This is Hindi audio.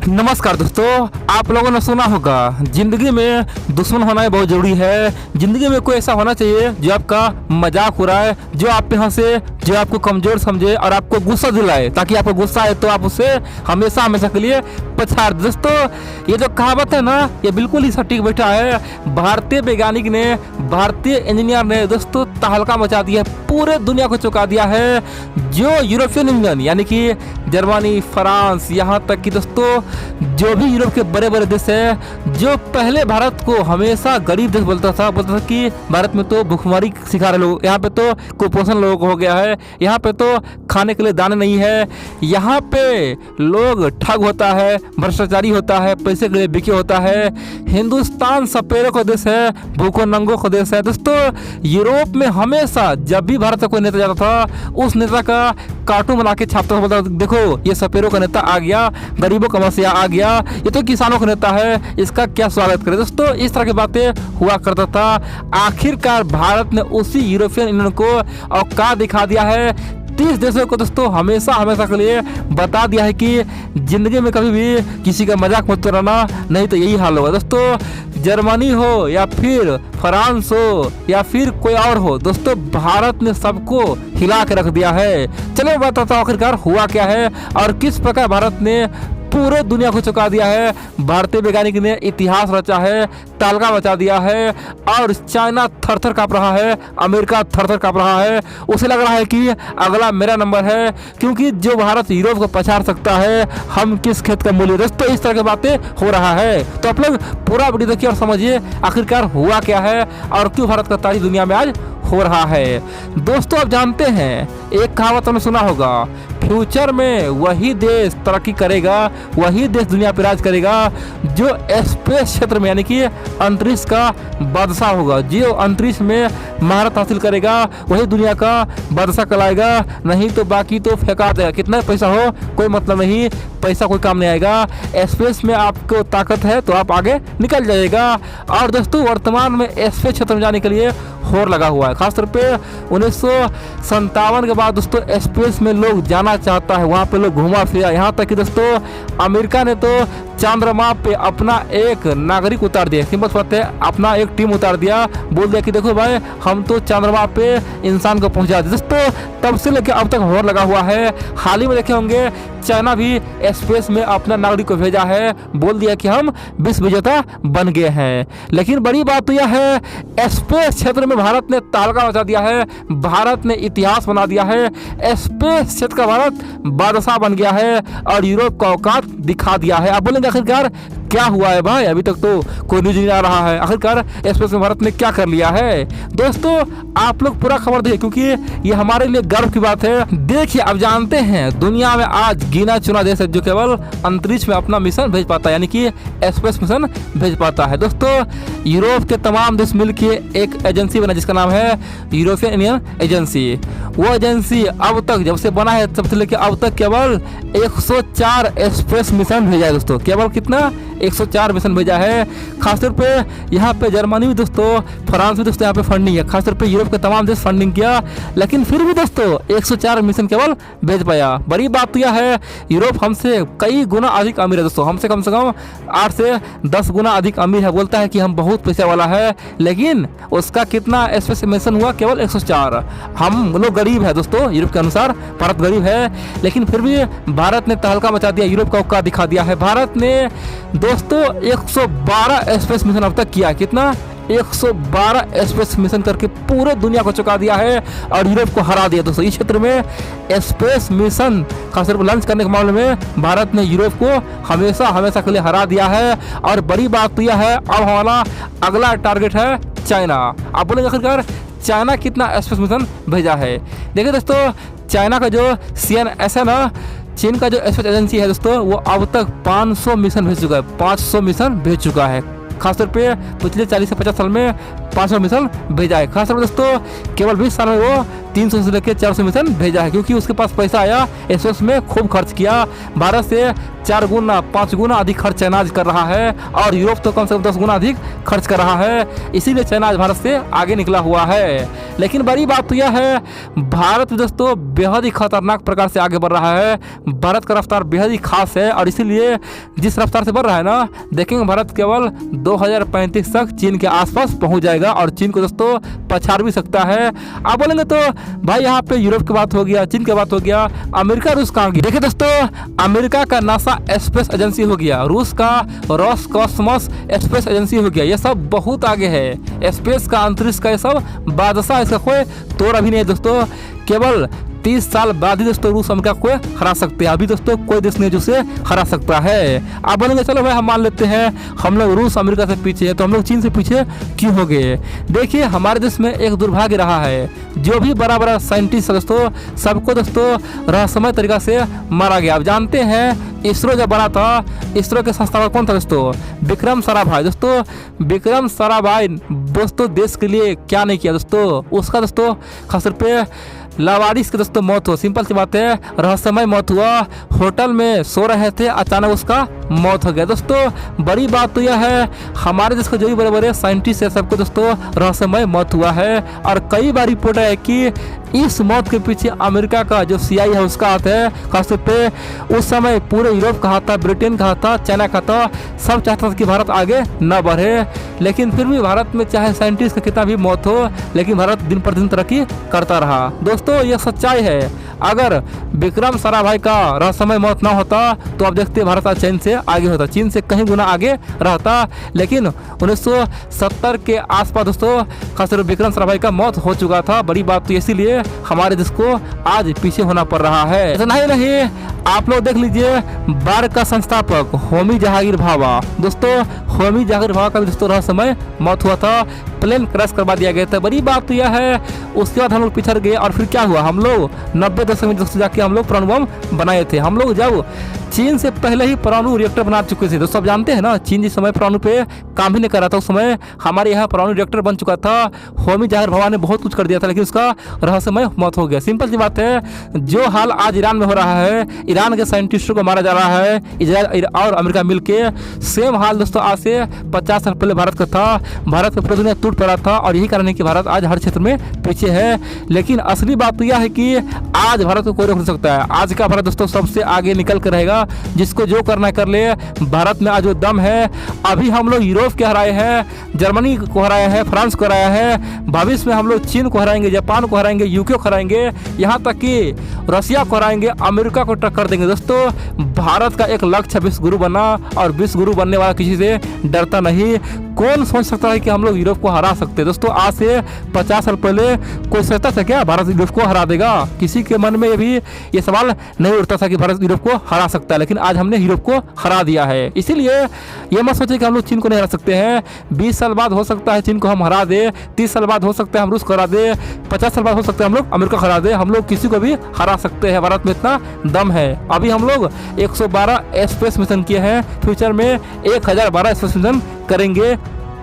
नमस्कार दोस्तों, आप लोगों ने सुना होगा जिंदगी में दुश्मन होना बहुत जरूरी है। जिंदगी में कोई ऐसा होना चाहिए जो आपका मजाक उड़ाए, जो आप पे हंसे, जो आपको कमजोर समझे और आपको गुस्सा दिलाए, ताकि आपको गुस्सा आए तो आप उसे हमेशा हमेशा के लिए पछाड़ दे। दोस्तों, ये जो कहावत है ना, ये बिल्कुल ही सटीक बैठा है। भारतीय वैज्ञानिक ने, भारतीय इंजीनियर ने दोस्तों तहलका मचा दिया है, पूरे दुनिया को चौंका दिया है। जो यूरोपियन यूनियन यानी कि जर्मनी, फ्रांस, यहाँ तक कि दोस्तों जो भी यूरोप के बड़े बड़े देश हैं, जो पहले भारत को हमेशा गरीब देश बोलता था कि भारत में तो भुखमरी शिकार लोग, यहाँ पे तो कुपोषण लोगों को हो गया है, यहाँ पे तो खाने के लिए दाने नहीं है, यहाँ पे लोग ठग होता है, भ्रष्टाचारी होता है, पैसे के लिए बिके होता है। हिंदुस्तान सपेरों का देश है, भूखों नंगों का देश है। दोस्तों, यूरोप में हमेशा जब भी भारत का कोई नेता जाता था, उस नेता का कार्टून बना के छापता था, बोलता देखो ये सपेरों का नेता आ गया, गरीबों का मसीहा आ गया, ये तो किसानों का नेता है, इसका क्या स्वागत करें। दोस्तों, इस तरह की बातें हुआ करता था। आखिरकार भारत ने उसी यूरोपियन यूनियन को औकात दिखा दिया है। 30 देशों को दोस्तों हमेशा हमेशा के लिए बता दिया है कि जिंदगी में कभी भी किसी का मजाक मत उड़ाना, नहीं तो यही हाल होगा। दोस्तों, जर्मनी हो या फिर फ्रांस हो या फिर कोई और हो, दोस्तों भारत ने सबको हिला के रख दिया है। चलो बताता हूं आखिरकार हुआ क्या है और किस प्रकार भारत ने पूरे दुनिया को चौंका दिया है। भारतीय वैज्ञानिक ने इतिहास रचा है, तहलका मचा दिया है और चाइना थर थर काँप रहा है, अमेरिका थर थर काँप रहा है। उसे लग रहा है कि अगला मेरा नंबर है, क्योंकि जो भारत यूरोप को पछाड़ सकता है, हम किस खेत का मूल्य। दोस्तों, इस तरह की बातें हो रहा है, तो आप लोग पूरा वीडियो देखिए और समझिए आखिरकार हुआ क्या है और क्यों भारत का तारीफ दुनिया में आज हो रहा है। दोस्तों, आप जानते हैं एक कहावत हमने सुना होगा, फ्यूचर में वही देश तरक्की करेगा, वही देश दुनिया पर राज करेगा जो स्पेस क्षेत्र में यानी कि अंतरिक्ष का बादशाह होगा। जो अंतरिक्ष में महारत हासिल करेगा वही दुनिया का बादशाह कहलाएगा, नहीं तो बाकी तो फेंका देगा। कितना पैसा हो कोई मतलब नहीं, पैसा कोई काम नहीं आएगा। स्पेस में आपको ताकत है तो आप आगे निकल जाएगा। और दोस्तों, वर्तमान में स्पेस क्षेत्र में जाने के लिए होड़ लगा हुआ है, खासतौर पे 1957 के बाद दोस्तों स्पेस में लोग जाना चाहता है, वहाँ पे लोग घुमा फिरा। यहाँ तक कि दोस्तों अमेरिका ने तो चंद्रमा पे अपना एक नागरिक उतार दिया, सिंपल बात है, अपना एक टीम उतार दिया, बोल दिया कि देखो भाई हम तो चंद्रमा पे इंसान को पहुंचा दिया। दोस्तों, तब से लेकर अब तक होड़ लगा हुआ है। हाल ही में देखे होंगे चाइना भी स्पेस में अपना नागरिक को भेजा है, बोल दिया कि हम विश्व विजेता बन गए हैं। लेकिन बड़ी बात तो यह है, स्पेस क्षेत्र में भारत ने तहलका मचा दिया है, भारत ने इतिहास बना दिया है। स्पेस क्षेत्र का भारत बादशाह बन गया है और यूरोप का औकात दिखा दिया है। आप बोलेंगे आखिरकार क्या हुआ है भाई, अभी तक तो कोई न्यूज नहीं आ रहा है, आखिरकार स्पेस में भारत ने क्या कर लिया है। दोस्तों, आप लोग पूरा खबर देखिए, क्योंकि ये हमारे लिए गर्व की बात है। देखिए, अब जानते हैं दुनिया में आज गिना चुना देश है जो केवल अंतरिक्ष में अपना मिशन भेज पाता है, यानी कि स्पेस मिशन भेज पाता है। दोस्तों, यूरोप के तमाम देश मिलकर एक एजेंसी बना जिसका नाम है यूरोपियन यूनियन एजेंसी। वो एजेंसी अब तक जब से बना है तब से लेकर अब तक केवल 104 स्पेस मिशन भेजा है। दोस्तों, केवल कितना 104 मिशन भेजा है। खासतौर पे यहाँ पे जर्मनी भी दोस्तों, फ्रांस भी दोस्तों यहाँ पे फंडिंग है, खासतौर पे यूरोप के तमाम देश फंडिंग किया, लेकिन फिर भी दोस्तों 104 मिशन केवल भेज पाया। बड़ी बात तो यह है, यूरोप हमसे कई गुना अधिक अमीर है दोस्तों, हमसे कम 8 से 10 गुना अधिक अमीर है। बोलता है कि हम बहुत पैसे वाला है, लेकिन उसका कितना स्पेस मिशन हुआ, केवल 104। हम लोग गरीब है दोस्तों, यूरोप के अनुसार भारत गरीब है, लेकिन फिर भी भारत ने तहलका मचा दिया, यूरोप का औकात दिखा दिया है। भारत ने दोस्तों 112 स्पेस मिशन अब तक किया, कितना 112 स्पेस मिशन करके पूरे दुनिया को चौंका दिया है और यूरोप को हरा दिया। दोस्तों, इस क्षेत्र में स्पेस मिशन खासतौर पर लॉन्च करने के मामले में भारत ने यूरोप को हमेशा हमेशा के लिए हरा दिया है। और बड़ी बात तो यह है, अब हमारा अगला टारगेट है चाइना। आप बोलेंगे आखिरकार चाइना कितना स्पेस मिशन भेजा है। देखिए दोस्तों, चाइना का जो CNS है ना, चीन का जो स्पेस एजेंसी है दोस्तों, वो अब तक 500 मिशन भेज चुका है, 500 मिशन भेज चुका है। खासतौर पे पिछले 40 से 50 साल में 500 मिशन भेजा है। खासतौर पर दोस्तों केवल 20 साल में वो 300 से लेकर 400 मिशन भेजा है, क्योंकि उसके पास पैसा आया, स्पेस में खूब खर्च किया। भारत से 4 गुना 5 गुना अधिक खर्च चाइना आज कर रहा है, और यूरोप तो कम से कम 10 गुना अधिक खर्च कर रहा है। इसीलिए चाइना आज भारत से आगे निकला हुआ है। लेकिन बड़ी बात तो यह है, भारत दोस्तों बेहद ही खतरनाक प्रकार से आगे बढ़ रहा है। भारत का रफ्तार बेहद ही खास है, और इसीलिए जिस रफ्तार से बढ़ रहा है ना, देखेंगे भारत केवल 2035 तक चीन के आसपास पहुंच जाएगा, और चीन को दोस्तों पछाड़ भी सकता है। आप बोलेंगे तो भाई यहाँ पे यूरोप की बात हो गया, चीन की बात हो गया, अमेरिका रूस कहाँ गया? देखिए दोस्तों, अमेरिका का नासा स्पेस एजेंसी हो गया, रूस का रोसकॉस्मोस स्पेस एजेंसी हो गया, ये सब बहुत आगे है। स्पेस का, अंतरिक्ष का, ये सब बादशाह, इसका कोई तोड़ अभी नहीं है दोस्तों। केवल 30 साल बाद ही दोस्तों रूस अमेरिका को हरा सकते हैं। अभी दोस्तों कोई देश नहीं जो उसे हरा सकता है। आप बोलेंगे चलो भाई हम मान लेते हैं हम लोग रूस अमेरिका से पीछे है, तो हम लोग चीन से पीछे क्यों हो गए? देखिए हमारे देश में एक दुर्भाग्य रहा है, जो भी बड़ा बड़ा साइंटिस्ट दोस्तों, सबको दोस्तों रहस्यमय तरीका से मारा गया। आप जानते हैं इसरो जब बना था, इसरो के संस्थापक कौन था दोस्तों? विक्रम साराभाई। दोस्तों विक्रम साराभाई दोस्तों देश के लिए क्या नहीं किया दोस्तों, उसका दोस्तों खास तौर पे लावारिस की दोस्तों मौत हुआ। सिंपल सी बात है, रहस्यमय मौत हुआ। होटल में सो रहे थे, अचानक उसका मौत हो गया। दोस्तों बड़ी बात तो यह है, हमारे देश के जो भी बड़े बड़े साइंटिस्ट है सबको दोस्तों रहस्यमय मौत हुआ है। और कई बार रिपोर्ट है कि इस मौत के पीछे अमेरिका का जो CIA है उसका हाथ है। खासतौर पे उस समय पूरे यूरोप का हाथ था, ब्रिटेन का हाथ था, चाइना का था। सब चाहता था कि भारत आगे न बढ़े, लेकिन फिर भी भारत में चाहे साइंटिस्ट का कितना भी मौत हो, लेकिन भारत दिन पर दिन तरक्की करता रहा। दोस्तों ये सच्चाई है। अगर विक्रम साराभाई का रहस्यमय मौत ना होता तो आप देखते भारत आज चीन से आगे होता, चीन से कहीं गुना आगे रहता। लेकिन 1970 के आसपास दोस्तों खासतौर पर विक्रम साराभाई का मौत हो चुका था। बड़ी बात तो इसीलिए हमारे देश को आज पीछे होना पड़ रहा है। इतना ही नहीं, आप लोग देख लीजिए बार का संस्थापक होमी जहांगीर भाभा। दोस्तों होमी जहांगीर भाभा का भी दोस्तों रहस्यमय मौत हुआ था, प्लेन क्रैश करवा दिया गया था। बड़ी बात तो यह है, उसके बाद हम लोग पिछड़ गए, और फिर क्या हुआ, हम लोग 90 दशक में दोस्तों जाके हम लोग परमाणु बम बनाए थे। हम लोग जब चीन से पहले ही परमाणु रिएक्टर बना चुके थे। दोस्तों आप जानते हैं ना, चीन जिस समय परमाणु पे काम ही नहीं कर रहा था, उस समय हमारे यहाँ परमाणु रिएक्टर बन चुका था। होमी जहांगीर भाभा ने बहुत कुछ कर दिया था, लेकिन उसका रहस्यमय मौत हो गया। सिंपल सी बात है, जो हाल आज ईरान में हो रहा है, ईरान के साइंटिस्टों को मारा जा रहा है, इजराइल और अमेरिका मिलके, सेम हाल दोस्तों आज से 50 साल पहले भारत का था। भारत में पूरी दुनिया टूट पड़ा था, और यही कारण है कि भारत आज हर क्षेत्र में पीछे है। लेकिन असली बात तो यह है कि आज भारत को कोई रोक नहीं सकता है। आज का भारत दोस्तों सबसे आगे निकल कर रहेगा, जिसको जो करना कर ले। भारत में आज जो दम है, अभी हम लोग यूरोप के हराए हैं, जर्मनी को हराया है, फ्रांस को हराया है, भविष्य में हम लोग चीन को हराएंगे, जापान को हराएंगे, UK को हराएंगे, यहाँ तक कि रसिया को हराएंगे, अमेरिका को टक्कर देंगे। दोस्तों भारत का एक लक्ष्य विश्व गुरु बनना, और विश्व गुरु बनने वाला किसी से डरता नहीं। कौन सोच सकता है कि हम लोग यूरोप को हरा सकते हैं? दोस्तों आज से 50 साल पहले कोई सोचता था क्या भारत यूरोप को हरा देगा? किसी के मन में भी ये सवाल नहीं उठता था कि भारत यूरोप को हरा सकता है, लेकिन आज हमने यूरोप को हरा दिया है। इसीलिए ये मत सोचे कि हम लोग चीन को नहीं हरा सकते हैं। 20 साल बाद हो सकता है चीन को हम हरा दे, 30 साल बाद हो सकता है हम रूस को हरा दे, 50 साल बाद हो सकता है हम लोग अमेरिका को हरा दे। हम लोग किसी को भी हरा सकते हैं, भारत में इतना दम है। अभी हम लोग 112 स्पेस मिशन किए हैं, फ्यूचर में 1012 स्पेस मिशन करेंगे।